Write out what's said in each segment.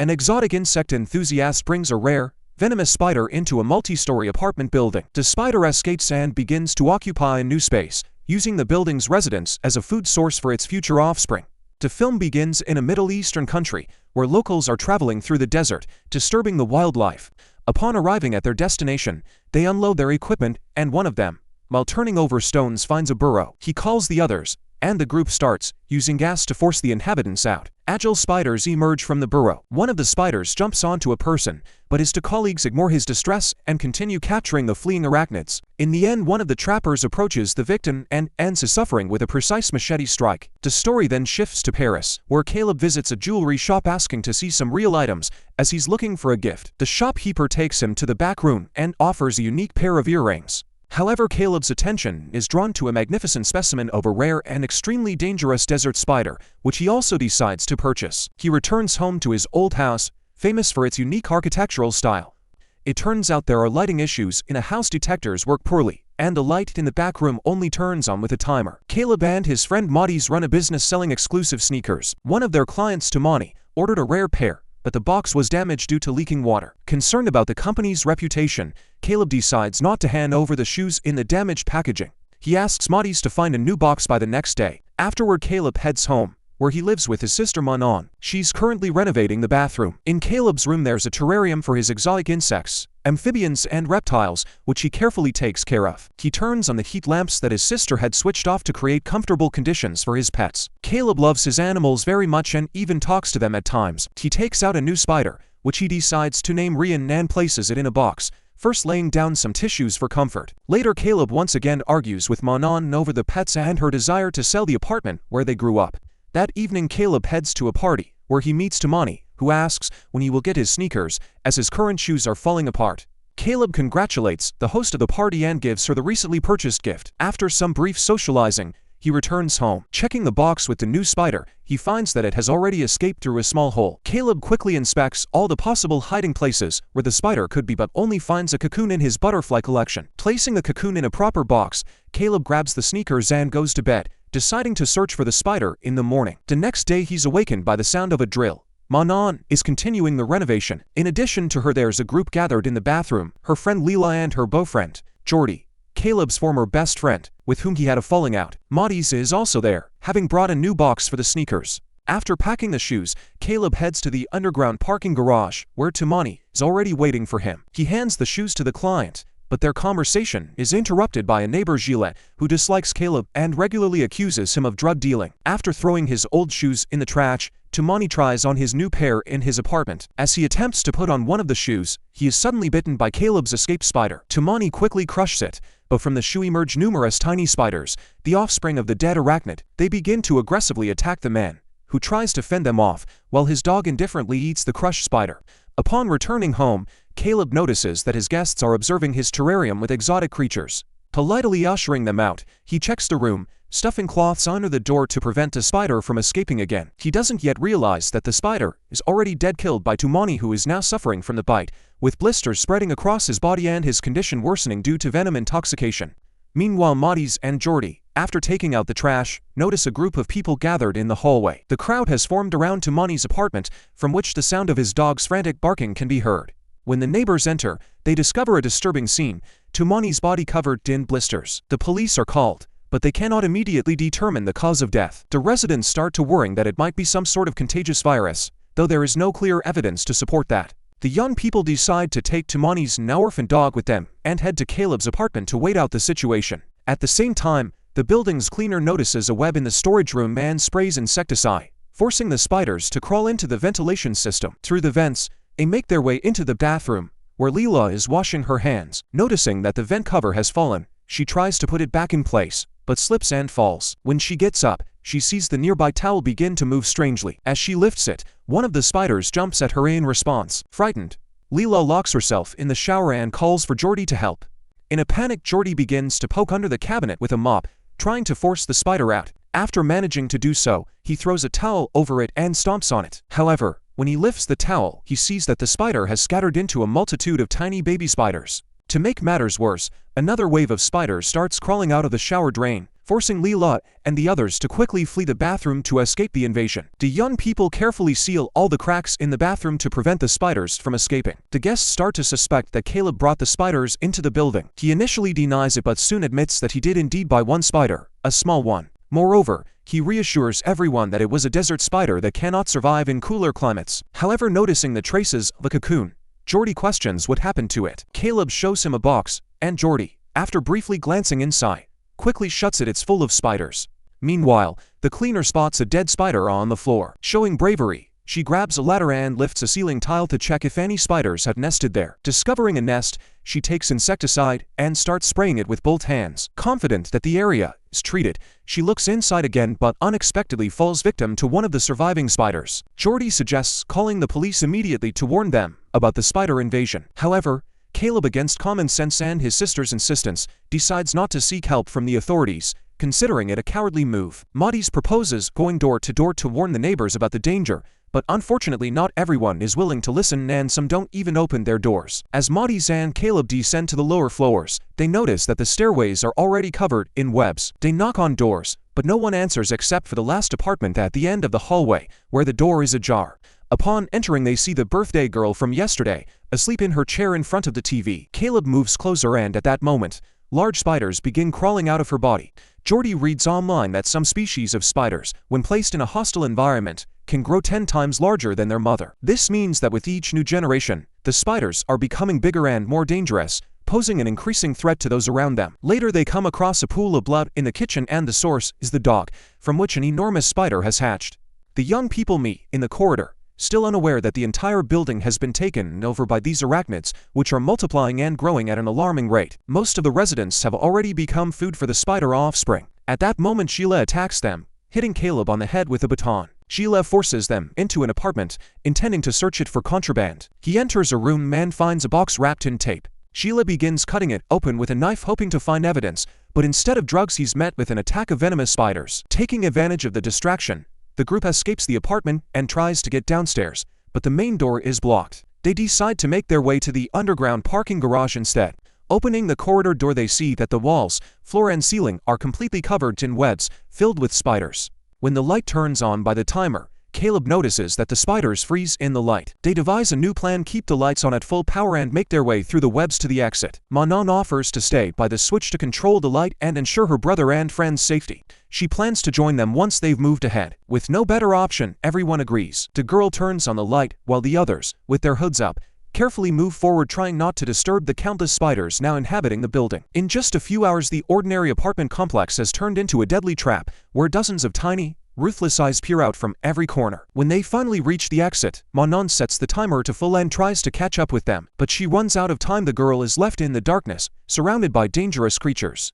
An exotic insect enthusiast brings a rare, venomous spider into a multi-story apartment building. The spider escapes and begins to occupy a new space, using the building's residents as a food source for its future offspring. The film begins in a Middle Eastern country, where locals are traveling through the desert, disturbing the wildlife. Upon arriving at their destination, they unload their equipment, and one of them, while turning over stones, finds a burrow. He calls the others, and the group starts using gas to force the inhabitants out. Agile spiders emerge from the burrow. One of the spiders jumps onto a person, but his two colleagues ignore his distress and continue capturing the fleeing arachnids. In the end, one of the trappers approaches the victim and ends his suffering with a precise machete strike. The story then shifts to Paris, where Caleb visits a jewelry shop asking to see some real items, as he's looking for a gift. The shopkeeper takes him to the back room and offers a unique pair of earrings. However, Caleb's attention is drawn to a magnificent specimen of a rare and extremely dangerous desert spider, which he also decides to purchase. He returns home to his old house, famous for its unique architectural style. It turns out there are lighting issues in a house. Detectors work poorly, and the light in the back room only turns on with a timer. Caleb and his friend Maudis run a business selling exclusive sneakers. One of their clients, Tamani, ordered a rare pair, but the box was damaged due to leaking water. Concerned about the company's reputation, Caleb decides not to hand over the shoes in the damaged packaging. He asks Maudis to find a new box by the next day. Afterward, Caleb heads home, where he lives with his sister Manon. She's currently renovating the bathroom. In Caleb's room there's a terrarium for his exotic insects, amphibians and reptiles, which he carefully takes care of. He turns on the heat lamps that his sister had switched off to create comfortable conditions for his pets. Caleb loves his animals very much and even talks to them at times. He takes out a new spider, which he decides to name Rian, and places it in a box, first laying down some tissues for comfort. Later, Caleb once again argues with Manon over the pets and her desire to sell the apartment where they grew up. That evening, Caleb heads to a party, where he meets Tamani, who asks when he will get his sneakers, as his current shoes are falling apart. Caleb congratulates the host of the party and gives her the recently purchased gift. After some brief socializing, he returns home. Checking the box with the new spider, he finds that it has already escaped through a small hole. Caleb quickly inspects all the possible hiding places where the spider could be, but only finds a cocoon in his butterfly collection. Placing the cocoon in a proper box, Caleb grabs the sneakers and goes to bed, deciding to search for the spider in the morning. The next day, he's awakened by the sound of a drill. Manon is continuing the renovation. In addition to her, there's a group gathered in the bathroom: her friend Leela and her boyfriend, Jordy, Caleb's former best friend, with whom he had a falling out. Maudis is also there, having brought a new box for the sneakers. After packing the shoes, Caleb heads to the underground parking garage, where Tamani is already waiting for him. He hands the shoes to the client, but their conversation is interrupted by a neighbor, Gillette, who dislikes Caleb and regularly accuses him of drug dealing. After throwing his old shoes in the trash, Tamani tries on his new pair in his apartment. As he attempts to put on one of the shoes, he is suddenly bitten by Caleb's escaped spider. Tamani quickly crushes it, but from the shoe emerge numerous tiny spiders, the offspring of the dead arachnid. They begin to aggressively attack the man, who tries to fend them off, while his dog indifferently eats the crushed spider. Upon returning home, Caleb notices that his guests are observing his terrarium with exotic creatures. Politely ushering them out, he checks the room, stuffing cloths under the door to prevent the spider from escaping again. He doesn't yet realize that the spider is already dead, killed by Tamani, who is now suffering from the bite, with blisters spreading across his body and his condition worsening due to venom intoxication. Meanwhile, Maudis and Jordy, after taking out the trash, notice a group of people gathered in the hallway. The crowd has formed around Tamani's apartment, from which the sound of his dog's frantic barking can be heard. When the neighbors enter, they discover a disturbing scene: Tamani's body covered in blisters. The police are called, but they cannot immediately determine the cause of death. The residents start to worry that it might be some sort of contagious virus, though there is no clear evidence to support that. The young people decide to take Tamani's now orphaned dog with them and head to Caleb's apartment to wait out the situation. At the same time, the building's cleaner notices a web in the storage room and sprays insecticide, forcing the spiders to crawl into the ventilation system. Through the vents, they make their way into the bathroom, where Leela is washing her hands. Noticing that the vent cover has fallen, she tries to put it back in place, but slips and falls. When she gets up, she sees the nearby towel begin to move strangely. As she lifts it, one of the spiders jumps at her in response. Frightened, Leela locks herself in the shower and calls for Jordy to help. In a panic, Jordy begins to poke under the cabinet with a mop, trying to force the spider out. After managing to do so, he throws a towel over it and stomps on it. However, when he lifts the towel, he sees that the spider has scattered into a multitude of tiny baby spiders. To make matters worse, another wave of spiders starts crawling out of the shower drain, forcing Leela and the others to quickly flee the bathroom to escape the invasion. The young people carefully seal all the cracks in the bathroom to prevent the spiders from escaping. The guests start to suspect that Caleb brought the spiders into the building. He initially denies it but soon admits that he did indeed buy one spider, a small one. Moreover, he reassures everyone that it was a desert spider that cannot survive in cooler climates. However, noticing the traces of a cocoon, Jordy questions what happened to it. Caleb shows him a box, and Jordy, after briefly glancing inside, quickly shuts it. It's full of spiders. Meanwhile, the cleaner spots a dead spider on the floor. Showing bravery, she grabs a ladder and lifts a ceiling tile to check if any spiders have nested there. Discovering a nest, she takes insecticide and starts spraying it with both hands. Confident that the area is treated, she looks inside again but unexpectedly falls victim to one of the surviving spiders. Jordy suggests calling the police immediately to warn them about the spider invasion. However, Caleb, against common sense and his sister's insistence, decides not to seek help from the authorities, considering it a cowardly move. Maudie proposes going door to warn the neighbors about the danger, but unfortunately not everyone is willing to listen and some don't even open their doors. As Maudie and Caleb descend to the lower floors, they notice that the stairways are already covered in webs. They knock on doors, but no one answers except for the last apartment at the end of the hallway, where the door is ajar. Upon entering, they see the birthday girl from yesterday, asleep in her chair in front of the TV. Caleb moves closer and at that moment, large spiders begin crawling out of her body. Jordy reads online that some species of spiders, when placed in a hostile environment, can grow 10 times larger than their mother. This means that with each new generation, the spiders are becoming bigger and more dangerous, posing an increasing threat to those around them. Later they come across a pool of blood in the kitchen and the source is the dog, from which an enormous spider has hatched. The young people meet in the corridor, still unaware that the entire building has been taken over by these arachnids, which are multiplying and growing at an alarming rate. Most of the residents have already become food for the spider offspring. At that moment, Sheila attacks them, hitting Caleb on the head with a baton. Sheila forces them into an apartment, intending to search it for contraband. He enters a room and finds a box wrapped in tape. Sheila begins cutting it open with a knife, hoping to find evidence, but instead of drugs he's met with an attack of venomous spiders. Taking advantage of the distraction, the group escapes the apartment and tries to get downstairs, but the main door is blocked. They decide to make their way to the underground parking garage instead. Opening the corridor door, they see that the walls, floor and ceiling are completely covered in webs filled with spiders. When the light turns on by the timer, Caleb notices that the spiders freeze in the light. They devise a new plan, keep the lights on at full power and make their way through the webs to the exit. Manon offers to stay by the switch to control the light and ensure her brother and friend's safety. She plans to join them once they've moved ahead. With no better option, everyone agrees. The girl turns on the light while the others, with their hoods up, carefully move forward, trying not to disturb the countless spiders now inhabiting the building. In just a few hours, the ordinary apartment complex has turned into a deadly trap, where dozens of tiny, ruthless eyes peer out from every corner. When they finally reach the exit, Manon sets the timer to full and tries to catch up with them, but she runs out of time. The girl is left in the darkness, surrounded by dangerous creatures.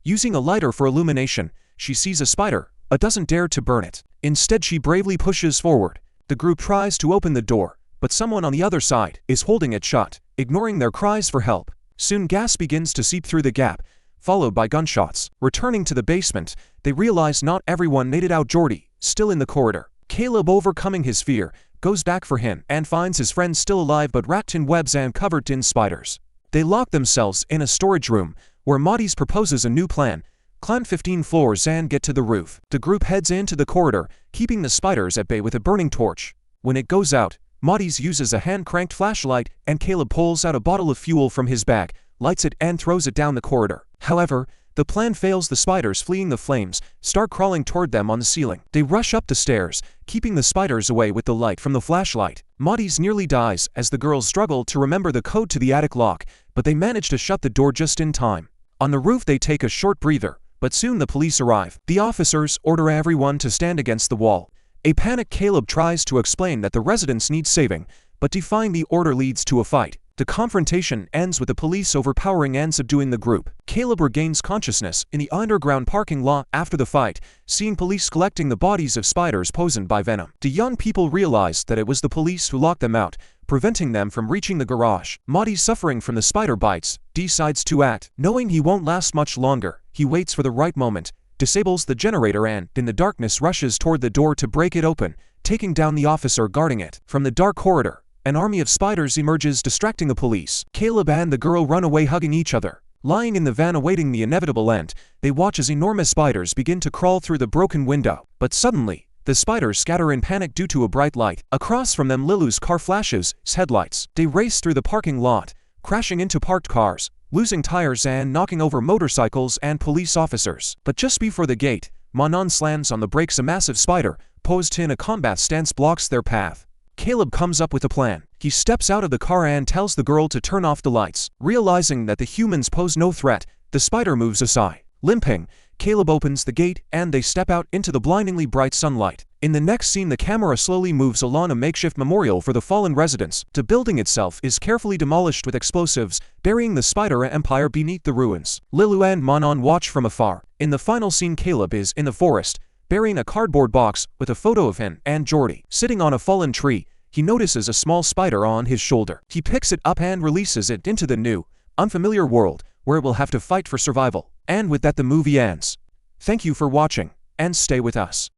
Using a lighter for illumination, she sees a spider, but doesn't dare to burn it. Instead, she bravely pushes forward. The group tries to open the door, but someone on the other side is holding it shut, ignoring their cries for help. Soon gas begins to seep through the gap, followed by gunshots. Returning to the basement, they realize not everyone made it out. Jordy, still in the corridor. Caleb, overcoming his fear, goes back for him and finds his friend still alive but wrapped in webs and covered in spiders. They lock themselves in a storage room, where Maudie proposes a new plan: climb 15 floors and get to the roof. The group heads into the corridor, keeping the spiders at bay with a burning torch. When it goes out, Maudie uses a hand-cranked flashlight and Caleb pulls out a bottle of fuel from his bag, lights it and throws it down the corridor. However, the plan fails. The spiders, fleeing the flames, start crawling toward them on the ceiling. They rush up the stairs, keeping the spiders away with the light from the flashlight. Maudie nearly dies as the girls struggle to remember the code to the attic lock, but they manage to shut the door just in time. On the roof, they take a short breather, but soon the police arrive. The officers order everyone to stand against the wall. A panicked Caleb tries to explain that the residents need saving, but defying the order leads to a fight. The confrontation ends with the police overpowering and subduing the group. Caleb regains consciousness in the underground parking lot after the fight, seeing police collecting the bodies of spiders poisoned by venom. The young people realize that it was the police who locked them out, preventing them from reaching the garage. Maudie, suffering from the spider bites, decides to act. Knowing he won't last much longer, he waits for the right moment, disables the generator and, in the darkness, rushes toward the door to break it open, taking down the officer guarding it. From the dark corridor, an army of spiders emerges, distracting the police. Caleb and the girl run away, hugging each other. Lying in the van awaiting the inevitable end, they watch as enormous spiders begin to crawl through the broken window. But suddenly, the spiders scatter in panic due to a bright light. Across from them, Lilu's car flashes its headlights. They race through the parking lot, crashing into parked cars, losing tires and knocking over motorcycles and police officers. But just before the gate, Manon slams on the brakes. A massive spider, posed in a combat stance, blocks their path. Caleb comes up with a plan. He steps out of the car and tells the girl to turn off the lights. Realizing that the humans pose no threat, the spider moves aside. Limping, Caleb opens the gate and they step out into the blindingly bright sunlight. In the next scene, the camera slowly moves along a makeshift memorial for the fallen residents. The building itself is carefully demolished with explosives, burying the spider empire beneath the ruins. Lilu and Manon watch from afar. In the final scene, Caleb is in the forest, burying a cardboard box with a photo of him and Jordy. Sitting on a fallen tree, he notices a small spider on his shoulder. He picks it up and releases it into the new, unfamiliar world, where it will have to fight for survival. And with that, the movie ends. Thank you for watching, and stay with us.